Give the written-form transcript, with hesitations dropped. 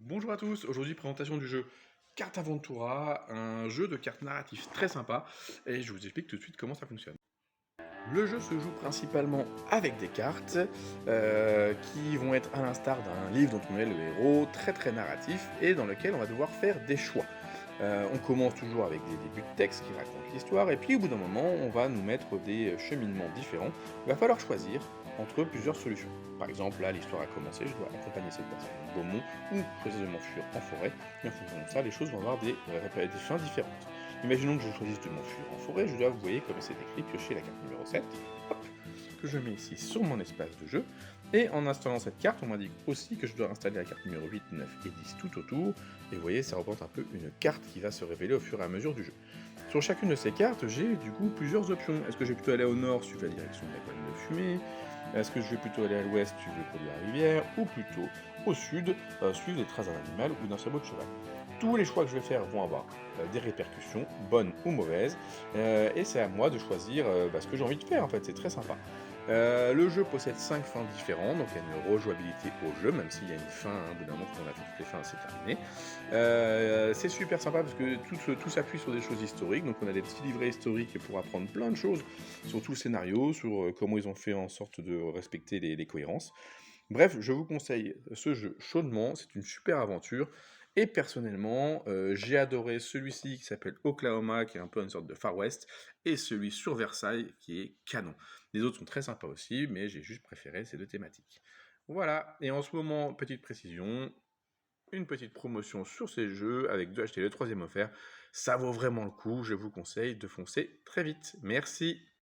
Bonjour à tous, aujourd'hui présentation du jeu Carte Aventura, un jeu de cartes narratif très sympa, et je vous explique tout de suite comment ça fonctionne. Le jeu se joue principalement avec des cartes, qui vont être à l'instar d'un livre dont on est le héros, très narratif, et dans lequel on va devoir faire des choix. On commence toujours avec des débuts de texte qui racontent l'histoire, et puis au bout d'un moment, on va nous mettre des cheminements différents. Il va falloir choisir entre plusieurs solutions. Par exemple, là, l'histoire a commencé, je dois accompagner cette personne au Beaumont, ou choisir de m'enfuir en forêt, et en fonction de ça, les choses vont avoir des fins différentes. Imaginons que je choisisse de m'enfuir en forêt, je dois, vous voyez, comme c'est écrit, piocher la carte numéro 7, hop, que je mets ici sur mon espace de jeu, et en installant cette carte, on m'indique aussi que je dois installer la carte numéro 8, 9 et 10 tout autour, et vous voyez, ça représente un peu une carte qui va se révéler au fur et à mesure du jeu. Sur chacune de ces cartes, j'ai du coup plusieurs options. Est-ce que je vais plutôt aller au nord, suivre la direction de la colonne de fumée? Est-ce que je vais plutôt aller à l'ouest, suivre le cours de la rivière? Ou plutôt au sud, suivre les traces d'un animal ou d'un sabot de cheval? Tous les choix que je vais faire vont avoir des répercussions, bonnes ou mauvaises, et c'est à moi de choisir ce que j'ai envie de faire en fait, c'est très sympa. Le jeu possède 5 fins différentes, donc il y a une rejouabilité au jeu, même s'il y a une fin, hein, au bout d'un moment, quand on a fait toutes les fins, c'est terminé. C'est super sympa parce que tout s'appuie sur des choses historiques, donc on a des petits livrets historiques pour apprendre plein de choses sur tout le scénario, sur comment ils ont fait en sorte de respecter les cohérences. Bref, je vous conseille ce jeu chaudement, c'est une super aventure. Et personnellement, j'ai adoré celui-ci qui s'appelle Oklahoma, qui est un peu une sorte de Far West, et celui sur Versailles, qui est canon. Les autres sont très sympas aussi, mais j'ai juste préféré ces deux thématiques. Voilà, et en ce moment, petite précision, une petite promotion sur ces jeux, avec 2 achetés le troisième offert. Ça vaut vraiment le coup, je vous conseille de foncer très vite. Merci.